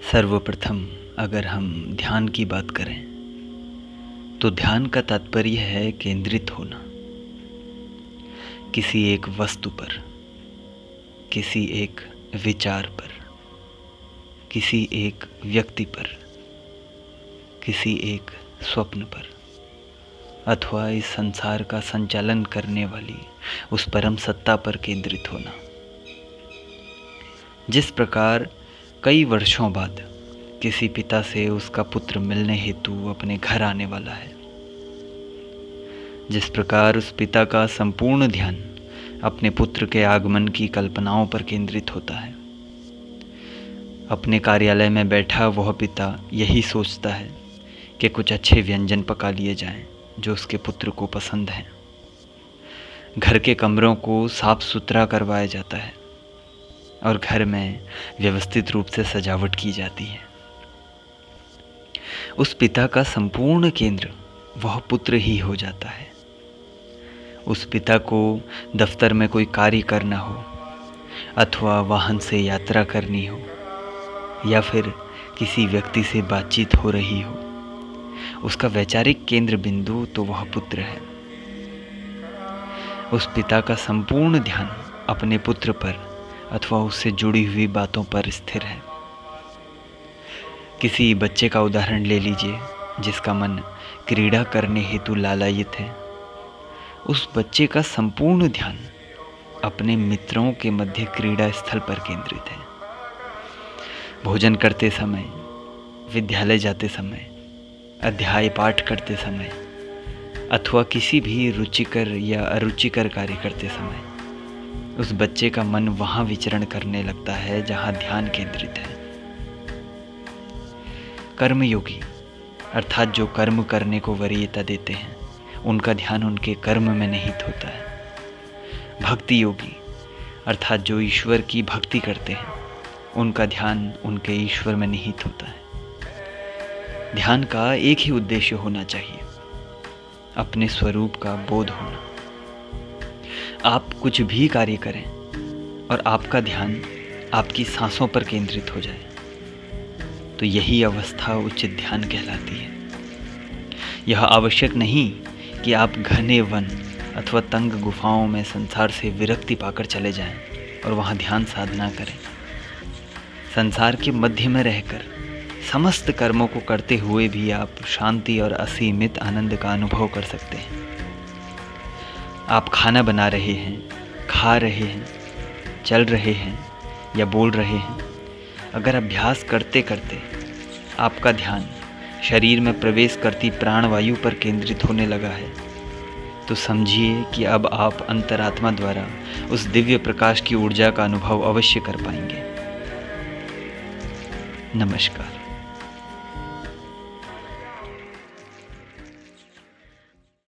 सर्वप्रथम अगर हम ध्यान की बात करें तो ध्यान का तात्पर्य है केंद्रित होना किसी एक वस्तु पर, किसी एक विचार पर, किसी एक व्यक्ति पर, किसी एक स्वप्न पर अथवा इस संसार का संचालन करने वाली उस परम सत्ता पर केंद्रित होना। जिस प्रकार कई वर्षों बाद किसी पिता से उसका पुत्र मिलने हेतु अपने घर आने वाला है, जिस प्रकार उस पिता का संपूर्ण ध्यान अपने पुत्र के आगमन की कल्पनाओं पर केंद्रित होता है। अपने कार्यालय में बैठा वह पिता यही सोचता है कि कुछ अच्छे व्यंजन पका लिए जाएं जो उसके पुत्र को पसंद हैं। घर के कमरों को साफ सुथरा करवाया जाता है और घर में व्यवस्थित रूप से सजावट की जाती है। उस पिता का संपूर्ण केंद्र वह पुत्र ही हो जाता है। उस पिता को दफ्तर में कोई कार्य करना हो अथवा वाहन से यात्रा करनी हो या फिर किसी व्यक्ति से बातचीत हो रही हो, उसका वैचारिक केंद्र बिंदु तो वह पुत्र है। उस पिता का संपूर्ण ध्यान अपने पुत्र पर अथवा उससे जुड़ी हुई बातों पर स्थिर है। किसी बच्चे का उदाहरण ले लीजिए जिसका मन क्रीड़ा करने हेतु लालायित है। उस बच्चे का संपूर्ण ध्यान अपने मित्रों के मध्य क्रीड़ा स्थल पर केंद्रित है। भोजन करते समय, विद्यालय जाते समय, अध्याय पाठ करते समय अथवा किसी भी रुचिकर या अरुचिकर कार्य करते समय उस बच्चे का मन वहाँ विचरण करने लगता है जहाँ ध्यान केंद्रित है। कर्मयोगी अर्थात जो कर्म करने को वरीयता देते हैं, उनका ध्यान उनके कर्म में निहित होता है। भक्ति योगी अर्थात जो ईश्वर की भक्ति करते हैं, उनका ध्यान उनके ईश्वर में निहित होता है। ध्यान का एक ही उद्देश्य होना चाहिए, अपने स्वरूप का बोध होना। आप कुछ भी कार्य करें और आपका ध्यान आपकी सांसों पर केंद्रित हो जाए तो यही अवस्था उचित ध्यान कहलाती है। यह आवश्यक नहीं कि आप घने वन अथवा तंग गुफाओं में संसार से विरक्ति पाकर चले जाएं और वहां ध्यान साधना करें। संसार के मध्य में रहकर समस्त कर्मों को करते हुए भी आप शांति और असीमित आनंद का अनुभव कर सकते हैं। आप खाना बना रहे हैं, खा रहे हैं, चल रहे हैं या बोल रहे हैं, अगर अभ्यास करते करते आपका ध्यान शरीर में प्रवेश करती प्राणवायु पर केंद्रित होने लगा है तो समझिए कि अब आप अंतरात्मा द्वारा उस दिव्य प्रकाश की ऊर्जा का अनुभव अवश्य कर पाएंगे। नमस्कार।